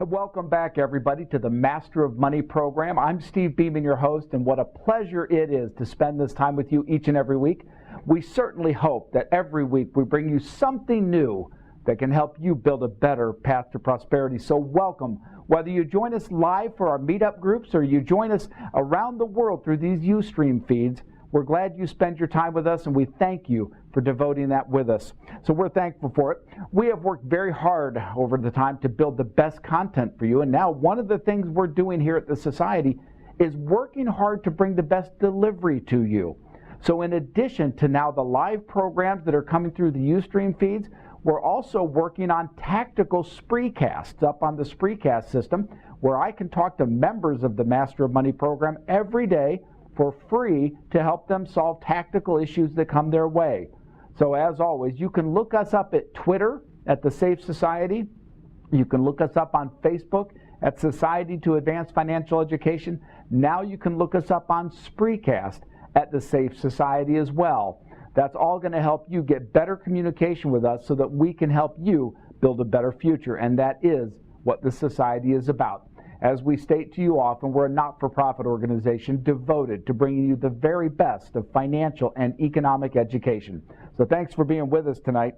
Welcome back, everybody, to the Master of Money program. I'm Steve Beeman, your host, and what a pleasure it is to spend this time with you each and every week. We certainly hope that every week we bring you something new that can help you build a better path to prosperity. So welcome. Whether you join us live for our meetup groups or you join us around the world through these Ustream feeds, we're glad you spend your time with us, and we thank you for devoting that with us. So we're thankful for it. We have worked very hard over the time to build the best content for you, and now one of the things we're doing here at the Society is working hard to bring the best delivery to you. So in addition to now the live programs that are coming through the Ustream feeds, we're also working on tactical spreecasts up on the Spreecast system, where I can talk to members of the Master of Money program every day for free to help them solve tactical issues that come their way. So as always, you can look us up at Twitter at the Safe Society. You can look us up on Facebook at Society to Advance Financial Education. Now you can look us up on Spreecast at the Safe Society as well. That's all going to help you get better communication with us so that we can help you build a better future, and that is what the Society is about. As we state to you often, we're a not-for-profit organization devoted to bringing you the very best of financial and economic education. So thanks for being with us tonight.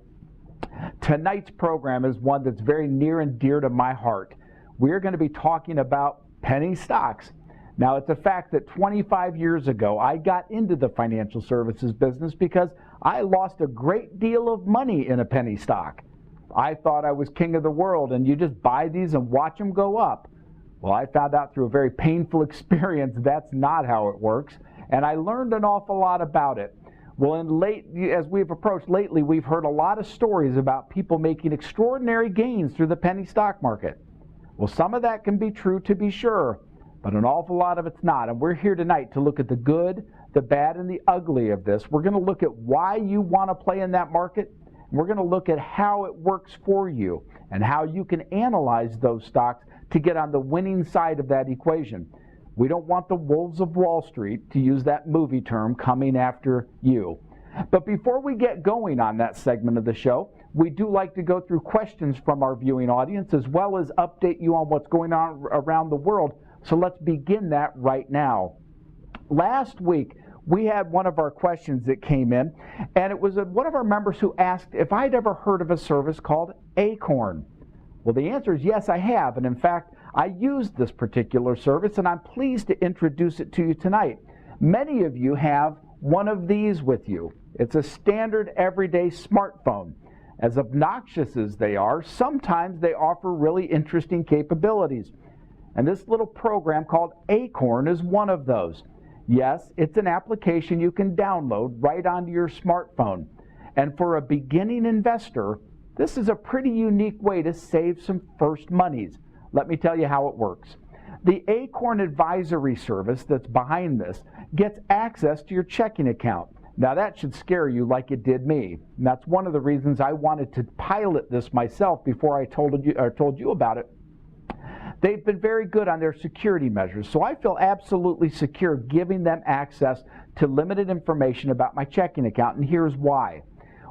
Tonight's program is one that's very near and dear to my heart. We're going to be talking about penny stocks. Now, it's a fact that 25 years ago, I got into the financial services business because I lost a great deal of money in a penny stock. I thought I was king of the world, and you just buy these and watch them go up. Well, I found out through a very painful experience that's not how it works, and I learned an awful lot about it. Well, as we've approached lately, we've heard a lot of stories about people making extraordinary gains through the penny stock market. Well, some of that can be true, to be sure, but an awful lot of it's not, and we're here tonight to look at the good, the bad, and the ugly of this. We're going to look at why you want to play in that market, and we're going to look at how it works for you and how you can analyze those stocks to get on the winning side of that equation. We don't want the wolves of Wall Street, to use that movie term, coming after you. But before we get going on that segment of the show, we do like to go through questions from our viewing audience as well as update you on what's going on around the world. So let's begin that right now. Last week, we had one of our questions that came in, and it was one of our members who asked if I'd ever heard of a service called Acorn. Well, the answer is yes, I have, and in fact, I used this particular service, and I'm pleased to introduce it to you tonight. Many of you have one of these with you. It's a standard everyday smartphone. As obnoxious as they are, sometimes they offer really interesting capabilities. And this little program called Acorn is one of those. Yes, it's an application you can download right onto your smartphone. And for a beginning investor, this is a pretty unique way to save some first monies. Let me tell you how it works. The Acorn advisory service that's behind this gets access to your checking account. Now that should scare you like it did me. And that's one of the reasons I wanted to pilot this myself before I told you about it. They've been very good on their security measures, so I feel absolutely secure giving them access to limited information about my checking account, and here's why.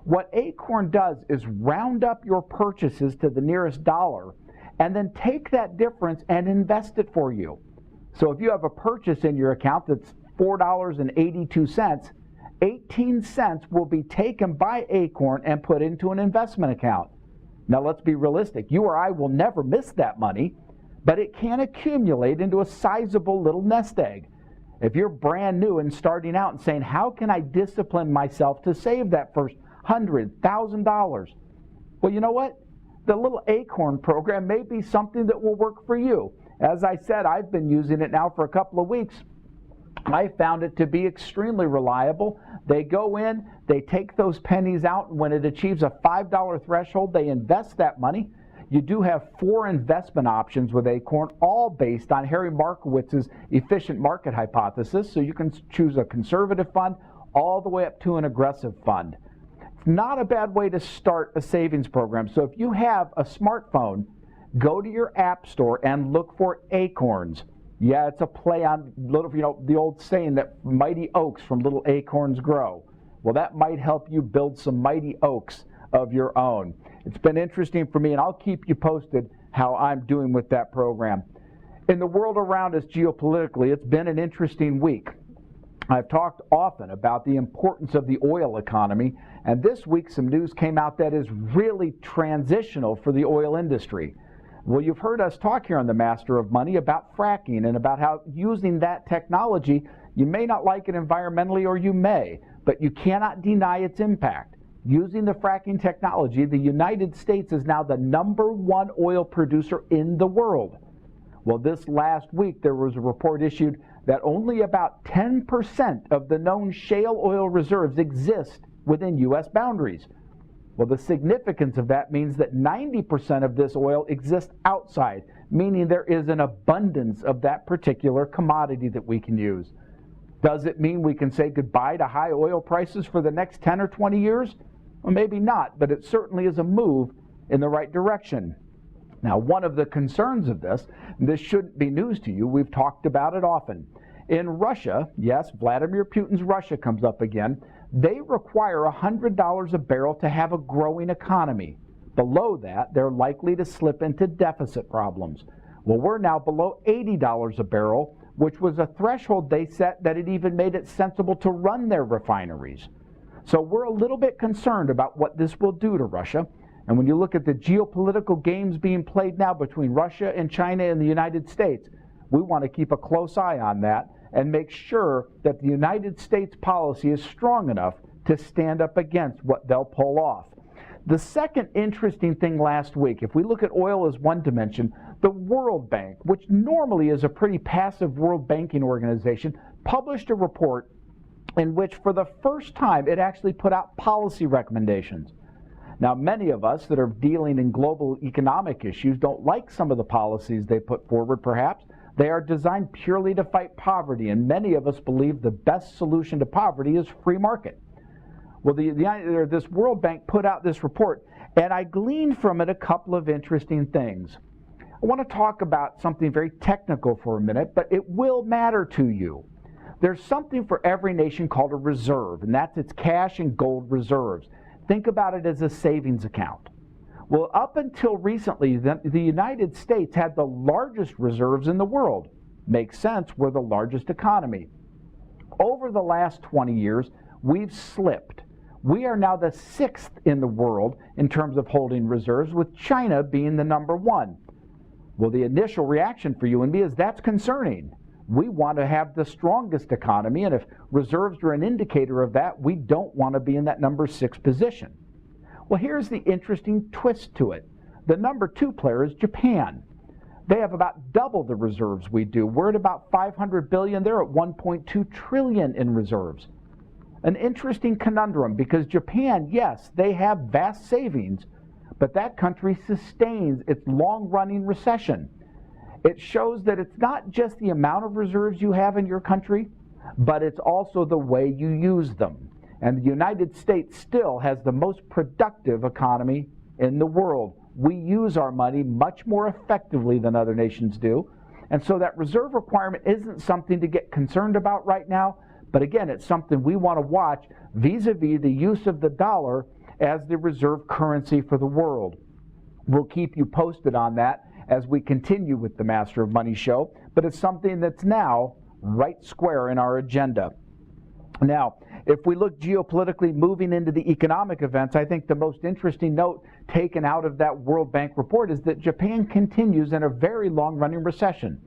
What Acorn does is round up your purchases to the nearest dollar and then take that difference and invest it for you. So if you have a purchase in your account that's $4.82, 18 cents will be taken by Acorn and put into an investment account. Now let's be realistic. You or I will never miss that money, but it can accumulate into a sizable little nest egg. If you're brand new and starting out and saying, how can I discipline myself to save that first $100,000? Well, you know what? The little Acorn program may be something that will work for you. As I said, I've been using it now for a couple of weeks. I found it to be extremely reliable. They go in, they take those pennies out, and when it achieves a $5 threshold, they invest that money. You do have 4 investment options with Acorn, all based on Harry Markowitz's efficient market hypothesis. So you can choose a conservative fund all the way up to an aggressive fund. It's not a bad way to start a savings program. So if you have a smartphone, go to your app store and look for Acorns. Yeah, it's a play on the old saying that mighty oaks from little acorns grow. Well, that might help you build some mighty oaks of your own. It's been interesting for me, and I'll keep you posted how I'm doing with that program. In the world around us geopolitically, it's been an interesting week. I've talked often about the importance of the oil economy, and this week some news came out that is really transitional for the oil industry. Well, you've heard us talk here on The Master of Money about fracking and about how using that technology, you may not like it environmentally, or you may, but you cannot deny its impact. Using the fracking technology, the United States is now the #1 oil producer in the world. Well, this last week there was a report issued that only about 10% of the known shale oil reserves exist within U.S. boundaries. Well, the significance of that means that 90% of this oil exists outside, meaning there is an abundance of that particular commodity that we can use. Does it mean we can say goodbye to high oil prices for the next 10 or 20 years? Well, maybe not, but it certainly is a move in the right direction. Now, one of the concerns of this shouldn't be news to you, we've talked about it often. In Russia, yes, Vladimir Putin's Russia comes up again, they require $100 a barrel to have a growing economy. Below that, they're likely to slip into deficit problems. Well, we're now below $80 a barrel, which was a threshold they set that it even made it sensible to run their refineries. So we're a little bit concerned about what this will do to Russia. And when you look at the geopolitical games being played now between Russia and China and the United States, we want to keep a close eye on that and make sure that the United States policy is strong enough to stand up against what they'll pull off. The second interesting thing last week, if we look at oil as one dimension, the World Bank, which normally is a pretty passive world banking organization, published a report in which for the first time it actually put out policy recommendations. Now, many of us that are dealing in global economic issues don't like some of the policies they put forward, perhaps. They are designed purely to fight poverty, and many of us believe the best solution to poverty is free market. Well, this World Bank put out this report, and I gleaned from it a couple of interesting things. I want to talk about something very technical for a minute, but it will matter to you. There's something for every nation called a reserve, and that's its cash and gold reserves. Think about it as a savings account. Well, up until recently, the United States had the largest reserves in the world. Makes sense, we're the largest economy. Over the last 20 years, we've slipped. We are now the 6th in the world in terms of holding reserves, with China being the #1. Well, the initial reaction for you and me is that's concerning. We want to have the strongest economy, and if reserves are an indicator of that, we don't want to be in that #6 position. Well, here's the interesting twist to it. The #2 player is Japan. They have about double the reserves we do. We're at about 500 billion. They're at 1.2 trillion in reserves. An interesting conundrum, because Japan, yes, they have vast savings, but that country sustains its long-running recession. It shows that it's not just the amount of reserves you have in your country, but it's also the way you use them. And the United States still has the most productive economy in the world. We use our money much more effectively than other nations do. And so that reserve requirement isn't something to get concerned about right now, but again, it's something we want to watch vis-a-vis the use of the dollar as the reserve currency for the world. We'll keep you posted on that as we continue with the Master of Money show, but it's something that's now right square in our agenda. Now, if we look geopolitically moving into the economic events, I think the most interesting note taken out of that World Bank report is that Japan continues in a very long-running recession.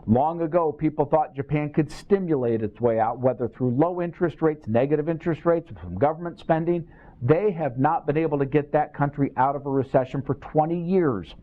Long ago, people thought Japan could stimulate its way out, whether through low interest rates, negative interest rates, from government spending. They have not been able to get that country out of a recession for 20 years.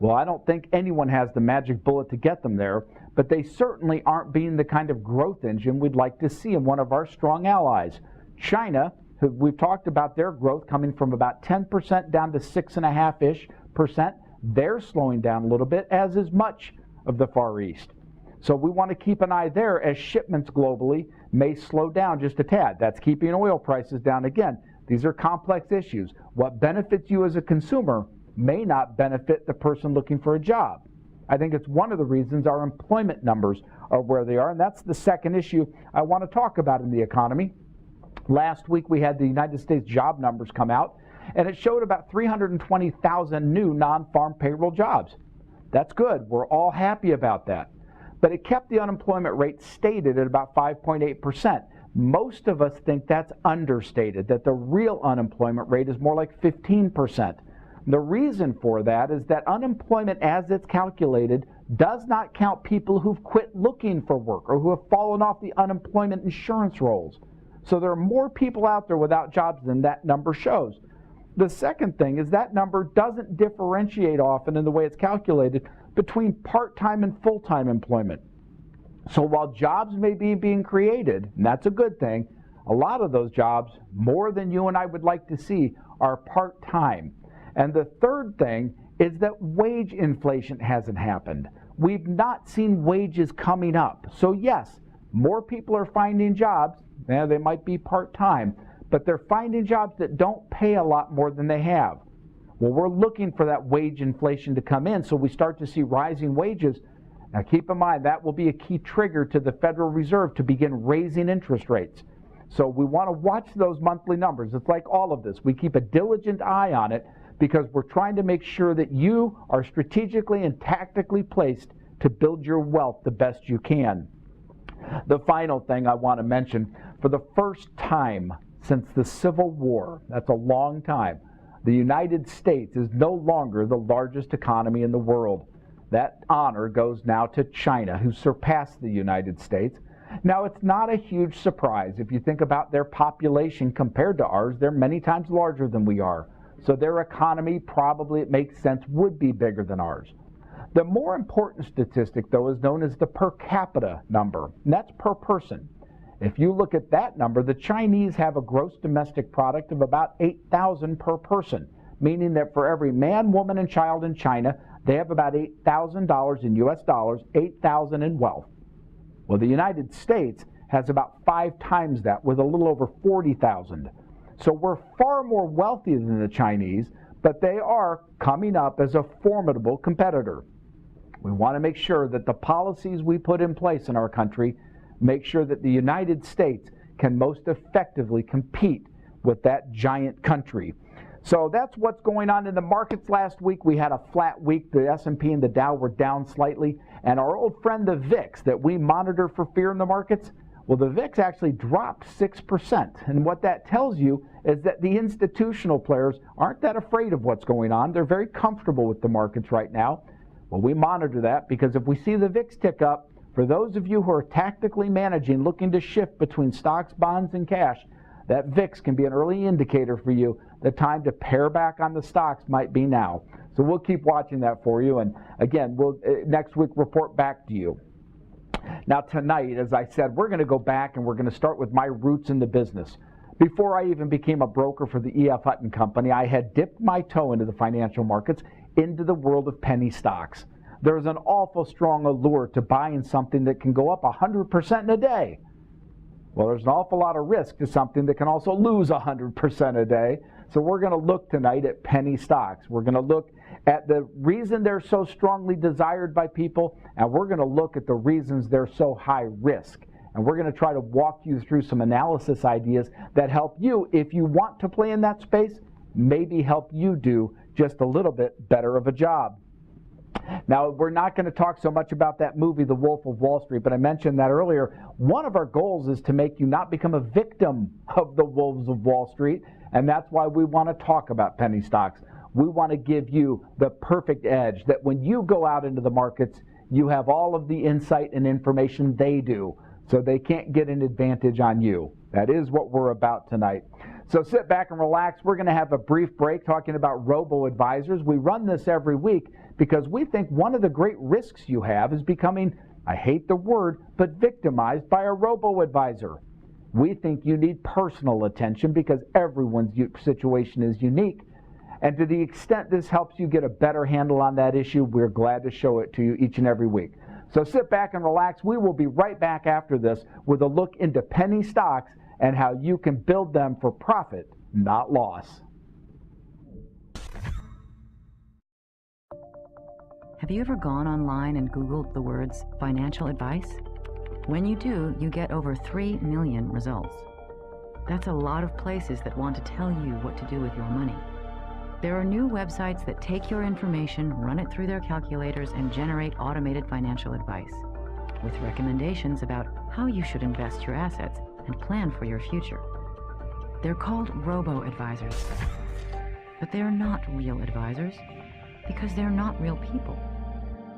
Well, I don't think anyone has the magic bullet to get them there, but they certainly aren't being the kind of growth engine we'd like to see in one of our strong allies. China, who we've talked about their growth coming from about 10% down to 6.5-ish%. They're slowing down a little bit, as is much of the Far East. So we want to keep an eye there as shipments globally may slow down just a tad. That's keeping oil prices down. Again, these are complex issues. What benefits you as a consumer may not benefit the person looking for a job. I think it's one of the reasons our employment numbers are where they are, and that's the second issue I want to talk about in the economy. Last week we had the United States job numbers come out, and it showed about 320,000 new non-farm payroll jobs. That's good. We're all happy about that. But it kept the unemployment rate stated at about 5.8%. Most of us think that's understated, that the real unemployment rate is more like 15%. The reason for that is that unemployment as it's calculated does not count people who've quit looking for work or who have fallen off the unemployment insurance rolls. So there are more people out there without jobs than that number shows. The second thing is that number doesn't differentiate often in the way it's calculated between part-time and full-time employment. So while jobs may be being created, and that's a good thing, a lot of those jobs, more than you and I would like to see, are part-time. And the third thing is that wage inflation hasn't happened. We've not seen wages coming up. So yes, more people are finding jobs. Yeah, they might be part-time, but they're finding jobs that don't pay a lot more than they have. Well, we're looking for that wage inflation to come in, so we start to see rising wages. Now keep in mind, that will be a key trigger to the Federal Reserve to begin raising interest rates. So we want to watch those monthly numbers. It's like all of this. We keep a diligent eye on it because we're trying to make sure that you are strategically and tactically placed to build your wealth the best you can. The final thing I want to mention, for the first time since the Civil War, that's a long time, the United States is no longer the largest economy in the world. That honor goes now to China, who surpassed the United States. Now, it's not a huge surprise. If you think about their population compared to ours, they're many times larger than we are. So their economy, probably, it makes sense, would be bigger than ours. The more important statistic, though, is known as the per capita number, and that's per person. If you look at that number, the Chinese have a gross domestic product of about $8,000 per person, meaning that for every man, woman, and child in China, they have about $8,000 in US dollars, $8,000 in wealth. Well, the United States has about 5 times that, with a little over $40,000. So we're far more wealthy than the Chinese, but they are coming up as a formidable competitor. We want to make sure that the policies we put in place in our country make sure that the United States can most effectively compete with that giant country. So that's what's going on in the markets last week. We had a flat week. The S&P and the Dow were down slightly. And our old friend, the VIX, that we monitor for fear in the markets, well, the VIX actually dropped 6%. And what that tells you is that the institutional players aren't that afraid of what's going on. They're very comfortable with the markets right now. Well, we monitor that because if we see the VIX tick up, for those of you who are tactically managing, looking to shift between stocks, bonds, and cash, that VIX can be an early indicator for you. The time to pare back on the stocks might be now. So we'll keep watching that for you. And again, we'll next week report back to you. Now tonight, as I said, we're going to go back and we're going to start with my roots in the business. Before I even became a broker for the E.F. Hutton Company, I had dipped my toe into the financial markets, into the world of penny stocks. There's an awful strong allure to buying something that can go up 100% in a day. Well, there's an awful lot of risk to something that can also lose 100% a day. So we're going to look tonight at penny stocks. We're going to look at the reason they're so strongly desired by people, and we're going to look at the reasons they're so high risk. And we're going to try to walk you through some analysis ideas that help you, if you want to play in that space, maybe help you do just a little bit better of a job. Now, we're not going to talk so much about that movie, The Wolf of Wall Street, but I mentioned that earlier. One of our goals is to make you not become a victim of the wolves of Wall Street, and that's why we want to talk about penny stocks. We want to give you the perfect edge, that when you go out into the markets, you have all of the insight and information they do, so they can't get an advantage on you. That is what we're about tonight. So sit back and relax. We're going to have a brief break talking about robo-advisors. We run this every week because we think one of the great risks you have is becoming, I hate the word, but victimized by a robo-advisor. We think you need personal attention because everyone's situation is unique. And to the extent this helps you get a better handle on that issue, we're glad to show it to you each and every week. So sit back and relax. We will be right back after this with a look into penny stocks and how you can build them for profit, not loss. Have you ever gone online and Googled the words financial advice? When you do, you get over 3 million results. That's a lot of places that want to tell you what to do with your money. There are new websites that take your information, run it through their calculators, and generate automated financial advice with recommendations about how you should invest your assets and plan for your future. They're called robo-advisors, but they're not real advisors because they're not real people.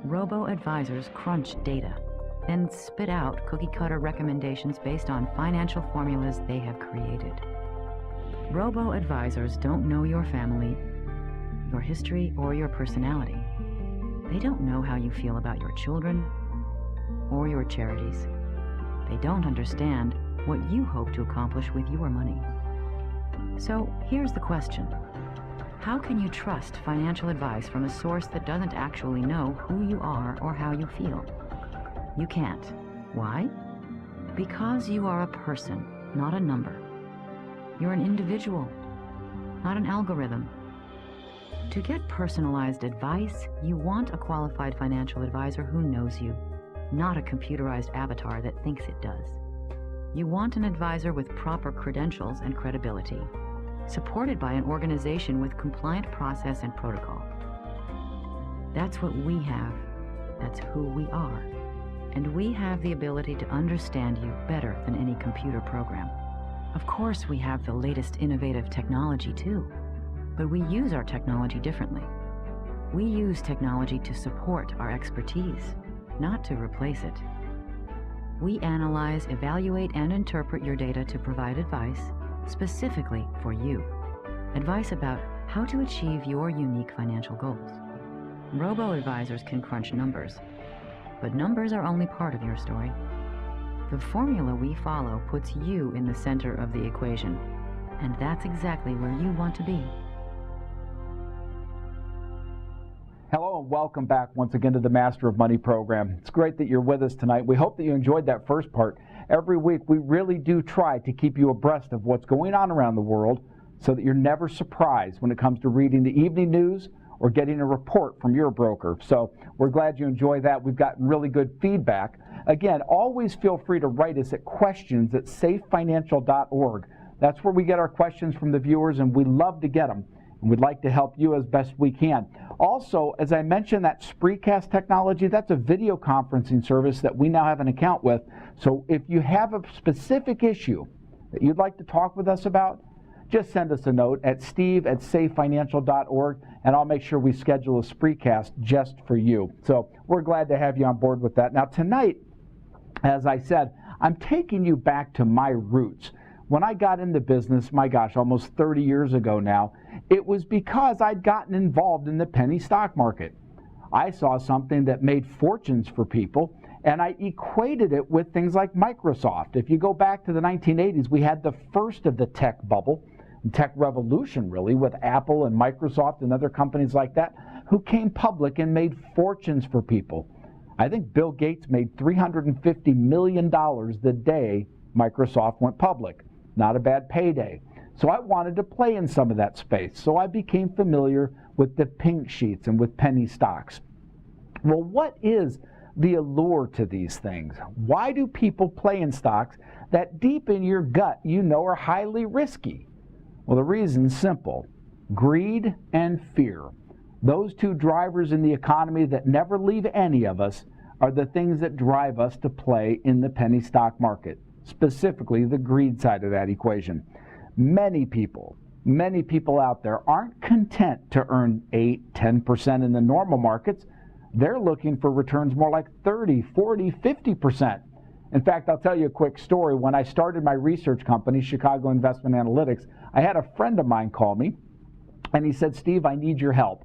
Robo-advisors crunch data, then spit out cookie-cutter recommendations based on financial formulas they have created. Robo-advisors don't know your family, your history, or your personality. They don't know how you feel about your children or your charities. They don't understand what you hope to accomplish with your money. So here's the question. How can you trust financial advice from a source that doesn't actually know who you are or how you feel? You can't. Why? Because you are a person, not a number. You're an individual, not an algorithm. To get personalized advice, you want a qualified financial advisor who knows you, not a computerized avatar that thinks it does. You want an advisor with proper credentials and credibility, supported by an organization with compliant process and protocol. That's what we have. That's who we are. And we have the ability to understand you better than any computer program. Of course, we have the latest innovative technology too, but we use our technology differently. We use technology to support our expertise, not to replace it. We analyze, evaluate, and interpret your data to provide advice specifically for you. Advice about how to achieve your unique financial goals. Robo-advisors can crunch numbers, but numbers are only part of your story. The formula we follow puts you in the center of the equation, and that's exactly where you want to be. Hello and welcome back once again to the Master of Money program. It's great that you're with us tonight. We hope that you enjoyed that first part. Every week we really do try to keep you abreast of what's going on around the world so that you're never surprised when it comes to reading the evening news or getting a report from your broker. So we're glad you enjoy that. We've gotten really good feedback. Again, always feel free to write us at questions@safefinancial.org. That's where we get our questions from the viewers, and we love to get them. And we'd like to help you as best we can. Also, as I mentioned, that Spreecast technology, that's a video conferencing service that we now have an account with. So if you have a specific issue that you'd like to talk with us about, just send us a note at steve@safefinancial.org, and I'll make sure we schedule a Spreecast just for you. So we're glad to have you on board with that. Now tonight, as I said, I'm taking you back to my roots. When I got into business, my gosh, almost 30 years ago now, it was because I'd gotten involved in the penny stock market. I saw something that made fortunes for people, and I equated it with things like Microsoft. If you go back to the 1980s, we had the first of the tech bubble, tech revolution really, with Apple and Microsoft and other companies like that, who came public and made fortunes for people. I think Bill Gates made $350 million the day Microsoft went public. Not a bad payday. So I wanted to play in some of that space. So I became familiar with the pink sheets and with penny stocks. Well, what is the allure to these things? Why do people play in stocks that deep in your gut you know are highly risky? Well, the reason's simple. Greed and fear. Those two drivers in the economy that never leave any of us are the things that drive us to play in the penny stock market. Specifically the greed side of that equation. Many people out there aren't content to earn 8-10% in the normal markets. They're looking for returns more like 30, 40, 50%. In fact, I'll tell you a quick story. When I started my research company, Chicago Investment Analytics, I had a friend of mine call me, and he said, "Steve, I need your help."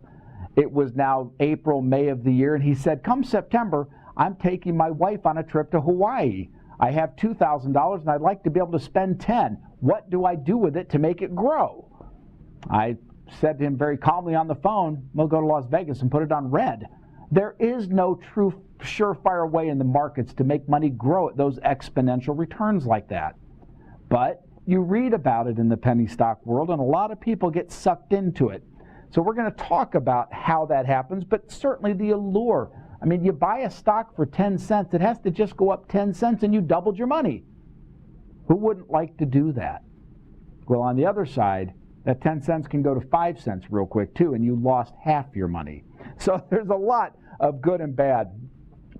It was now April, May of the year, and he said, "Come September, I'm taking my wife on a trip to Hawaii. I have $2,000 and I'd like to be able to spend $10. What do I do with it to make it grow?" I said to him very calmly on the phone, "We'll go to Las Vegas and put it on red." There is no true surefire way in the markets to make money grow at those exponential returns like that. But you read about it in the penny stock world, and a lot of people get sucked into it. So we're going to talk about how that happens, but certainly the allure. I mean, you buy a stock for 10 cents, it has to just go up 10 cents and you doubled your money. Who wouldn't like to do that? Well, on the other side, That 10 cents can go to 5 cents real quick too, and you lost half your money. So there's a lot of good and bad.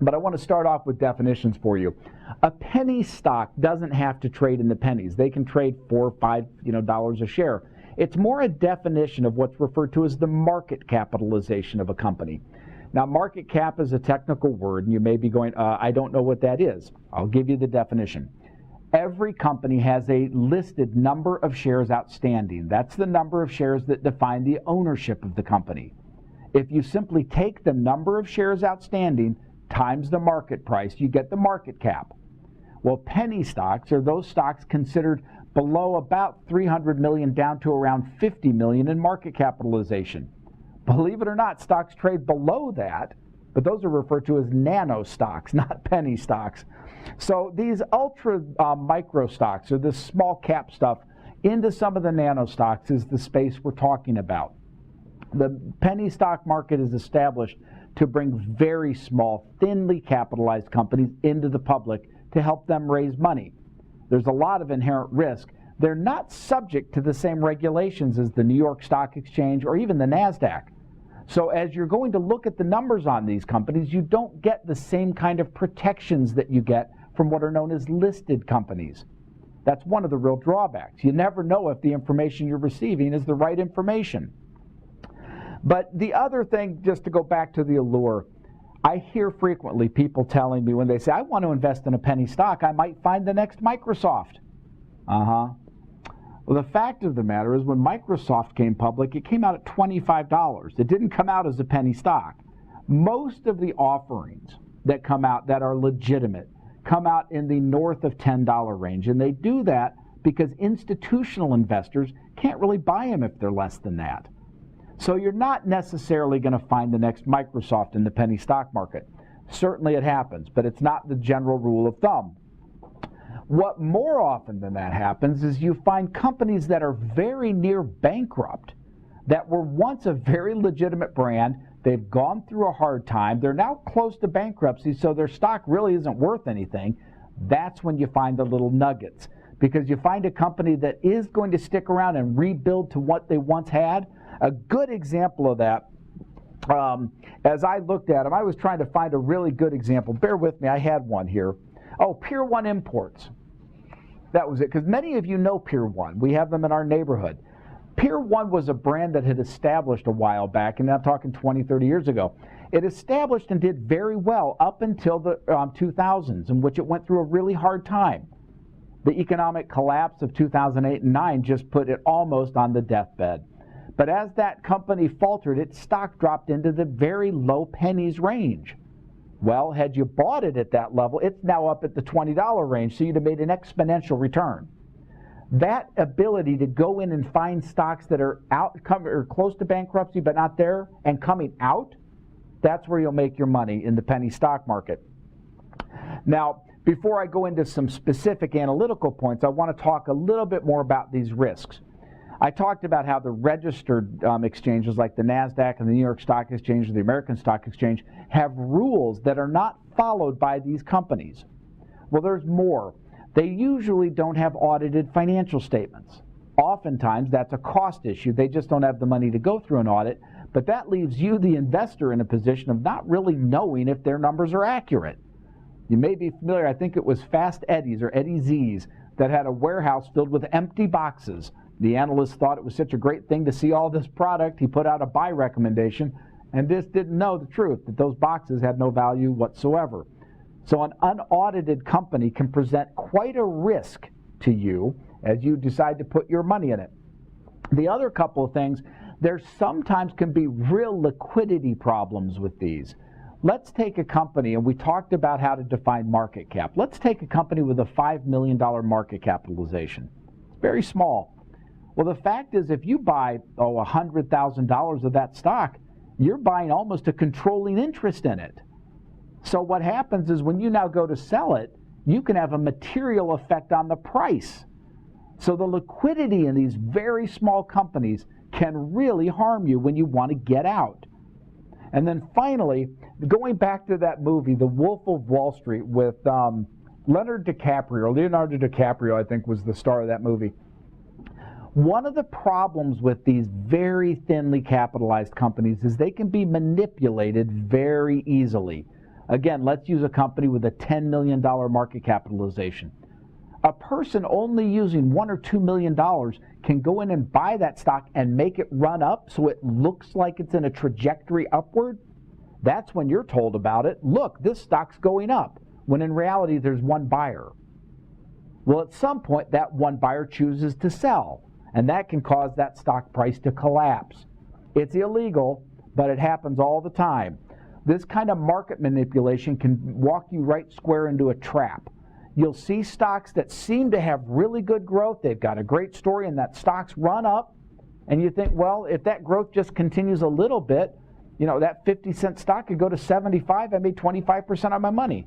But I want to start off with definitions for you. A penny stock doesn't have to trade in the pennies. They can trade $4 or $5 dollars a share. It's more a definition of what's referred to as the market capitalization of a company. Now, market cap is a technical word, and you may be going, I don't know what that is. I'll give you the definition. Every company has a listed number of shares outstanding. That's the number of shares that define the ownership of the company. If you simply take the number of shares outstanding times the market price, you get the market cap. Well, penny stocks are those stocks considered below about 300 million down to around 50 million in market capitalization. Believe it or not, stocks trade below that, but those are referred to as nano stocks, not penny stocks. So these ultra micro stocks, or this small cap stuff, into some of the nano stocks is the space we're talking about. The penny stock market is established to bring very small, thinly capitalized companies into the public to help them raise money. There's a lot of inherent risk. They're not subject to the same regulations as the New York Stock Exchange or even the NASDAQ. So as you're going to look at the numbers on these companies, you don't get the same kind of protections that you get from what are known as listed companies. That's one of the real drawbacks. You never know if the information you're receiving is the right information. But the other thing, just to go back to the allure, I hear frequently people telling me when they say, I want to invest in a penny stock, I might find the next Microsoft. Well, the fact of the matter is when Microsoft came public, it came out at $25. It didn't come out as a penny stock. Most of the offerings that come out that are legitimate come out in the north of $10 range, and they do that because institutional investors can't really buy them if they're less than that. So you're not necessarily going to find the next Microsoft in the penny stock market. Certainly it happens, but it's not the general rule of thumb. What more often than that happens is you find companies that are very near bankrupt, that were once a very legitimate brand. They've gone through a hard time. They're now close to bankruptcy, so their stock really isn't worth anything. That's when you find the little nuggets, because you find a company that is going to stick around and rebuild to what they once had. A good example of that, as I looked at them, I was trying to find a really good example. Bear with me, I had one here. Oh, Pier 1 Imports. That was it, because many of you know Pier 1. We have them in our neighborhood. Pier 1 was a brand that had established a while back, and I'm talking 20, 30 years ago. It established and did very well up until the 2000s, in which it went through a really hard time. The economic collapse of 2008 and 9 just put it almost on the deathbed. But as that company faltered, its stock dropped into the very low pennies range. Well, had you bought it at that level, it's now up at the $20 range, so you'd have made an exponential return. That ability to go in and find stocks that are or close to bankruptcy but not there and coming out, that's where you'll make your money in the penny stock market. Now, before I go into some specific analytical points, I want to talk a little bit more about these risks. I talked about how the registered exchanges like the NASDAQ and the New York Stock Exchange or the American Stock Exchange have rules that are not followed by these companies. Well, there's more. They usually don't have audited financial statements. Oftentimes, that's a cost issue. They just don't have the money to go through an audit, but that leaves you, the investor, in a position of not really knowing if their numbers are accurate. You may be familiar, I think it was Fast Eddie's or Eddie Z's that had a warehouse filled with empty boxes. The analyst thought it was such a great thing to see all this product, he put out a buy recommendation and just didn't know the truth, that those boxes had no value whatsoever. So an unaudited company can present quite a risk to you as you decide to put your money in it. The other couple of things, there sometimes can be real liquidity problems with these. Let's take a company, and we talked about how to define market cap. Let's take a company with a $5 million market capitalization. It's very small. Well, the fact is, if you buy $100,000 of that stock, you're buying almost a controlling interest in it. So what happens is when you now go to sell it, you can have a material effect on the price. So the liquidity in these very small companies can really harm you when you want to get out. And then finally, going back to that movie, The Wolf of Wall Street, with Leonardo DiCaprio, I think was the star of that movie. One of the problems with these very thinly capitalized companies is they can be manipulated very easily. Again, let's use a company with a $10 million market capitalization. A person only using $1 or $2 million can go in and buy that stock and make it run up so it looks like it's in a trajectory upward. That's when you're told about it. Look, this stock's going up, when in reality there's one buyer. Well, at some point that one buyer chooses to sell, and that can cause that stock price to collapse. It's illegal, but it happens all the time. This kind of market manipulation can walk you right square into a trap. You'll see stocks that seem to have really good growth. They've got a great story, and that stock's run up. And you think, well, if that growth just continues a little bit, you know, that 50-cent stock could go to 75. I made 25% of my money.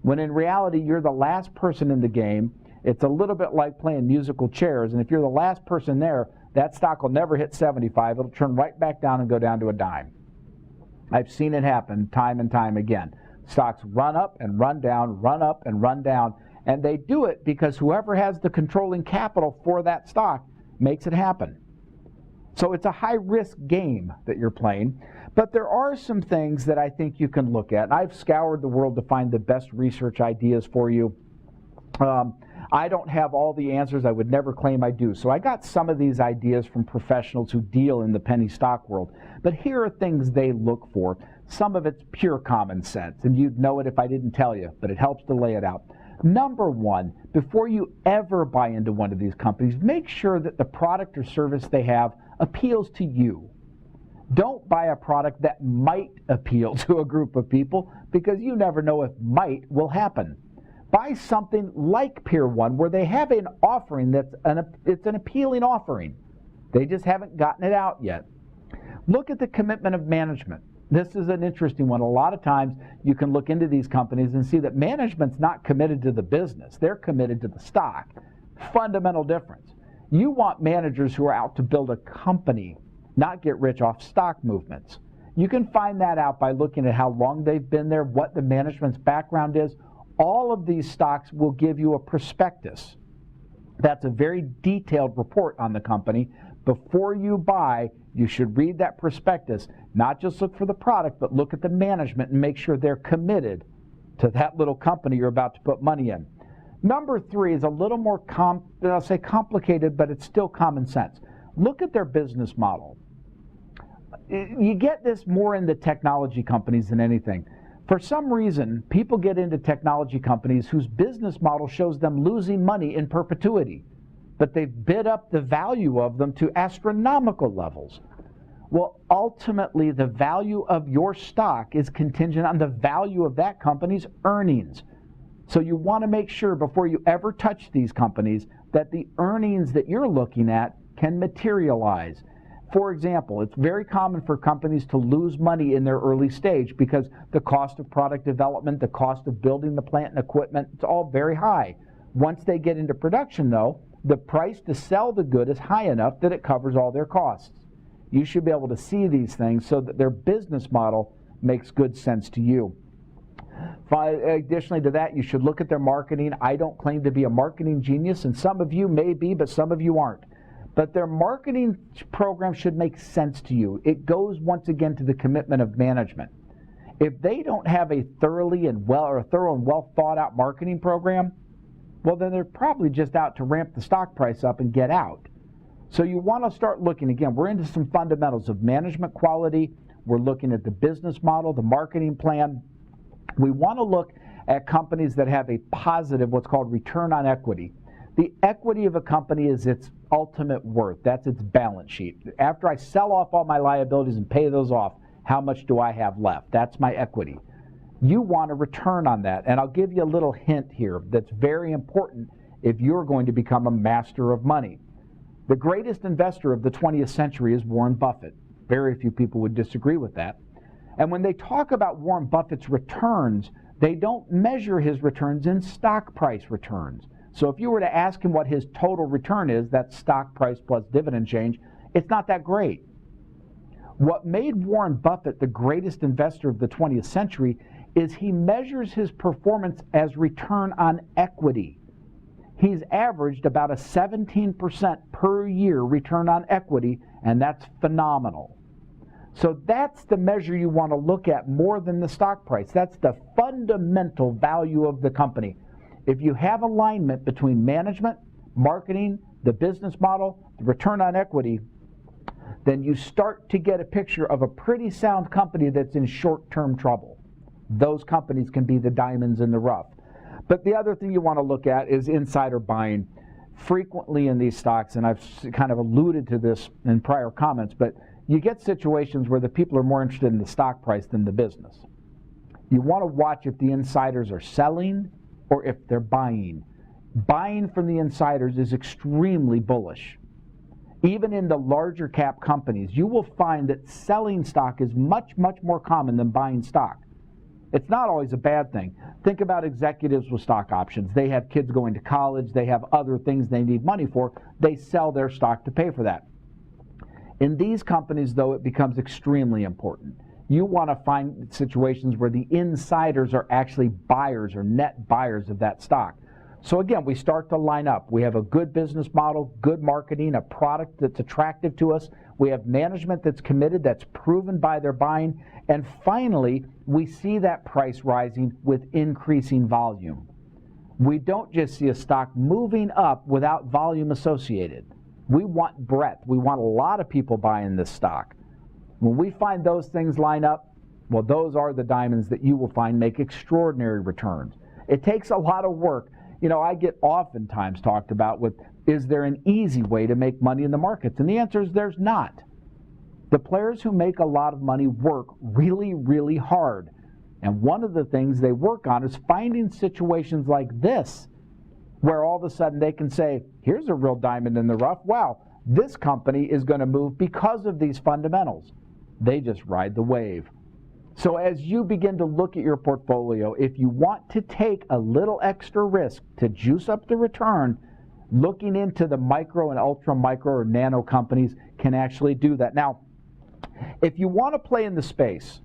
When in reality, you're the last person in the game. It's a little bit like playing musical chairs. And if you're the last person there, that stock will never hit 75. It'll turn right back down and go down to a dime. I've seen it happen time and time again. Stocks run up and run down, run up and run down, and they do it because whoever has the controlling capital for that stock makes it happen. So it's a high-risk game that you're playing, but there are some things that I think you can look at. I've scoured the world to find the best research ideas for you. I don't have all the answers. I would never claim I do. So I got some of these ideas from professionals who deal in the penny stock world. But here are things they look for. Some of it's pure common sense, and you'd know it if I didn't tell you, but it helps to lay it out. Number one, before you ever buy into one of these companies, make sure that the product or service they have appeals to you. Don't buy a product that might appeal to a group of people, because you never know if might will happen. Buy something like Pier 1, where they have an offering it's an appealing offering. They just haven't gotten it out yet. Look at the commitment of management. This is an interesting one. A lot of times you can look into these companies and see that management's not committed to the business. They're committed to the stock. Fundamental difference. You want managers who are out to build a company, not get rich off stock movements. You can find that out by looking at how long they've been there, what the management's background is. All of these stocks will give you a prospectus. That's a very detailed report on the company. Before you buy, you should read that prospectus. Not just look for the product, but look at the management and make sure they're committed to that little company you're about to put money in. Number three is a little more I'll say complicated, but it's still common sense. Look at their business model. You get this more in the technology companies than anything. For some reason, people get into technology companies whose business model shows them losing money in perpetuity, but they've bid up the value of them to astronomical levels. Well, ultimately, the value of your stock is contingent on the value of that company's earnings. So you want to make sure before you ever touch these companies that the earnings that you're looking at can materialize. For example, it's very common for companies to lose money in their early stage because the cost of product development, the cost of building the plant and equipment, it's all very high. Once they get into production, though, the price to sell the good is high enough that it covers all their costs. You should be able to see these things so that their business model makes good sense to you. Additionally to that, you should look at their marketing. I don't claim to be a marketing genius, and some of you may be, but some of you aren't. But their marketing program should make sense to you. It goes once again to the commitment of management. If they don't have a thorough and well thought out marketing program, well, then they're probably just out to ramp the stock price up and get out. So you want to start looking, again, we're into some fundamentals of management quality. We're looking at the business model, the marketing plan. We want to look at companies that have a positive, what's called return on equity. The equity of a company is its ultimate worth. That's its balance sheet. After I sell off all my liabilities and pay those off, how much do I have left? That's my equity. You want a return on that. And I'll give you a little hint here that's very important if you're going to become a master of money. The greatest investor of the 20th century is Warren Buffett. Very few people would disagree with that. And when they talk about Warren Buffett's returns, they don't measure his returns in stock price returns. So if you were to ask him what his total return is, that's stock price plus dividend change, it's not that great. What made Warren Buffett the greatest investor of the 20th century is he measures his performance as return on equity. he's averaged about a 17% per year return on equity, and that's phenomenal. So that's the measure you want to look at more than the stock price. That's the fundamental value of the company. If you have alignment between management, marketing, the business model, the return on equity, then you start to get a picture of a pretty sound company that's in short-term trouble. Those companies can be the diamonds in the rough. But the other thing you want to look at is insider buying. Frequently in these stocks, and I've kind of alluded to this in prior comments, but you get situations where the people are more interested in the stock price than the business. You want to watch if the insiders are selling or if they're buying. Buying from the insiders is extremely bullish. Even in the larger cap companies, you will find that selling stock is much, much more common than buying stock. It's not always a bad thing. Think about executives with stock options. They have kids going to college. They have other things they need money for. They sell their stock to pay for that. In these companies, though, it becomes extremely important. You want to find situations where the insiders are actually buyers or net buyers of that stock. So again, we start to line up. We have a good business model, good marketing, a product that's attractive to us. We have management that's committed, that's proven by their buying. And finally, we see that price rising with increasing volume. We don't just see a stock moving up without volume associated. We want breadth. We want a lot of people buying this stock. When we find those things line up, well, those are the diamonds that you will find make extraordinary returns. It takes a lot of work. You know, I get oftentimes talked about with, is there an easy way to make money in the markets? And the answer is there's not. The players who make a lot of money work really, really hard. And one of the things they work on is finding situations like this, where all of a sudden they can say, here's a real diamond in the rough. Wow, this company is going to move because of these fundamentals. They just ride the wave. So as you begin to look at your portfolio, if you want to take a little extra risk to juice up the return, looking into the micro and ultra micro or nano companies can actually do that. Now, if you want to play in the space,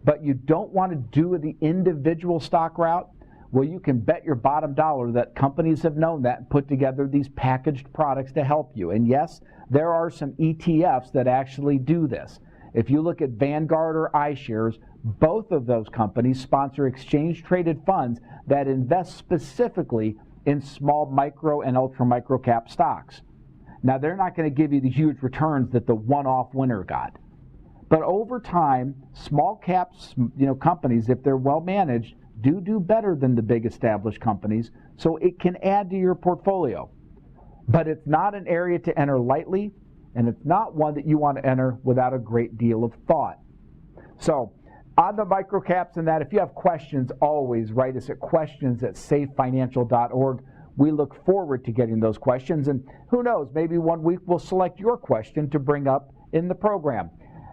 but you don't want to do the individual stock route, well, you can bet your bottom dollar that companies have known that and put together these packaged products to help you. And yes, there are some ETFs that actually do this. If you look at Vanguard or iShares, both of those companies sponsor exchange-traded funds that invest specifically in small micro and ultra micro cap stocks. Now, they're not going to give you the huge returns that the one-off winner got. But over time, small caps, companies, if they're well managed, do better than the big established companies, so it can add to your portfolio. But it's not an area to enter lightly, and it's not one that you want to enter without a great deal of thought. So on the microcaps and that, if you have questions, always write us at questions@safefinancial.org. We look forward to getting those questions, and who knows, maybe one week we'll select your question to bring up in the program.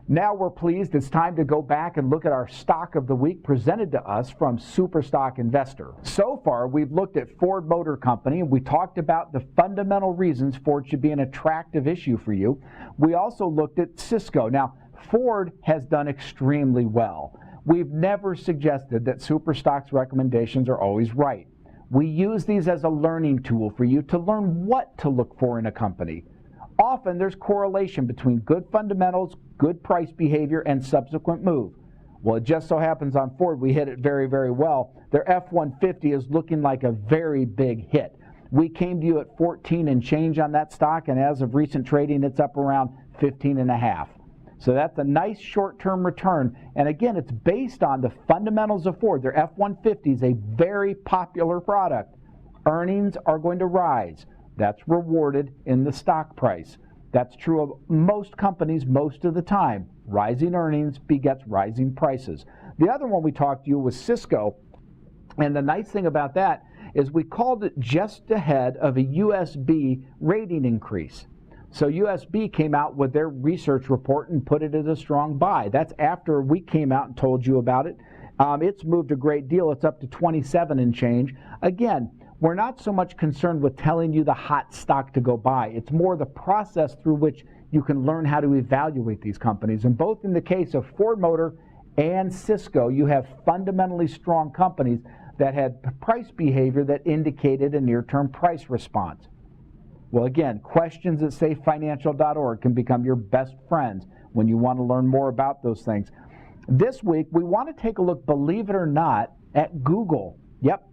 Now we're pleased. It's time to go back and look at our stock of the week presented to us from Superstock Investor. So far, we've looked at Ford Motor Company, and we talked about the fundamental reasons Ford should be an attractive issue for you. We also looked at Cisco. Now, Ford has done extremely well. We've never suggested that Superstock's recommendations are always right. We use these as a learning tool for you to learn what to look for in a company. Often there's correlation between good fundamentals, good price behavior, and subsequent move. Well, it just so happens on Ford we hit it very, very well. Their F-150 is looking like a very big hit. We came to you at 14 and change on that stock, and as of recent trading, it's up around 15.5. So that's a nice short-term return. And again, it's based on the fundamentals of Ford. Their F-150 is a very popular product. Earnings are going to rise. That's rewarded in the stock price. That's true of most companies most of the time. Rising earnings begets rising prices. The other one we talked to you was Cisco. And the nice thing about that is we called it just ahead of a USB rating increase. So USB came out with their research report and put it as a strong buy. That's after we came out and told you about it. It's moved a great deal. It's up to 27 and change. Again, we're not so much concerned with telling you the hot stock to go buy. It's more the process through which you can learn how to evaluate these companies. And both in the case of Ford Motor and Cisco, you have fundamentally strong companies that had price behavior that indicated a near-term price response. Well, again, questions at safefinancial.org can become your best friends when you want to learn more about those things. This week, we want to take a look, believe it or not, at Google. Yep,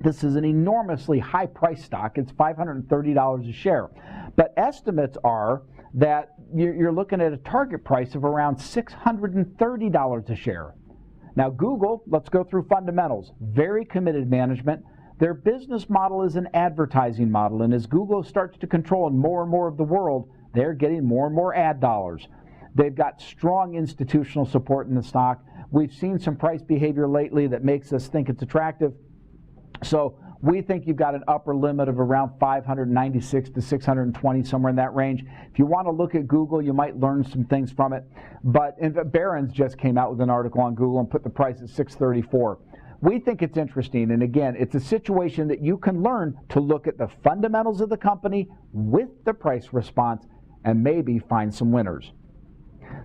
this is an enormously high price stock. It's $530 a share. But estimates are that you're looking at a target price of around $630 a share. Now, Google, let's go through fundamentals. Very committed management. Their business model is an advertising model, and as Google starts to control more and more of the world, they're getting more and more ad dollars. They've got strong institutional support in the stock. We've seen some price behavior lately that makes us think it's attractive. So we think you've got an upper limit of around 596 to 620, somewhere in that range. If you want to look at Google, you might learn some things from it. But Barron's just came out with an article on Google and put the price at 634. We think it's interesting, and again, it's a situation that you can learn to look at the fundamentals of the company with the price response and maybe find some winners.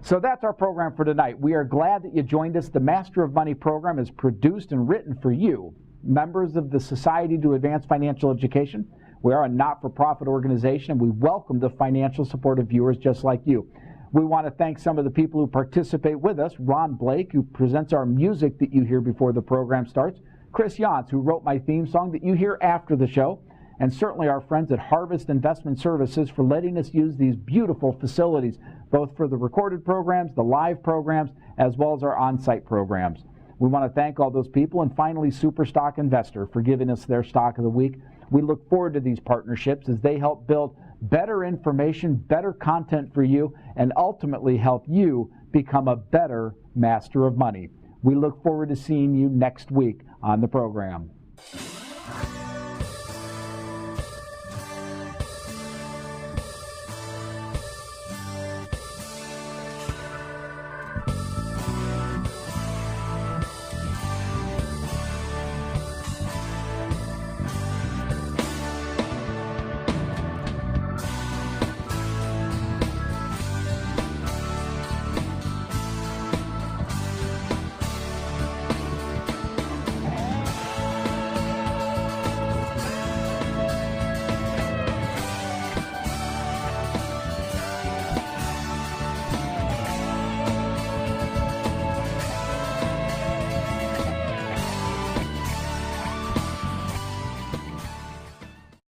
So that's our program for tonight. We are glad that you joined us. The Master of Money program is produced and written for you, members of the Society to Advance Financial Education. We are a not-for-profit organization, and we welcome the financial support of viewers just like you. We want to thank some of the people who participate with us. Ron Blake, who presents our music that you hear before the program starts. Chris Yantz, who wrote my theme song that you hear after the show. And certainly our friends at Harvest Investment Services for letting us use these beautiful facilities, both for the recorded programs, the live programs, as well as our on-site programs. We want to thank all those people, and finally Superstock Investor for giving us their stock of the week. We look forward to these partnerships as they help build better information, better content for you, and ultimately help you become a better master of money. We look forward to seeing you next week on the program.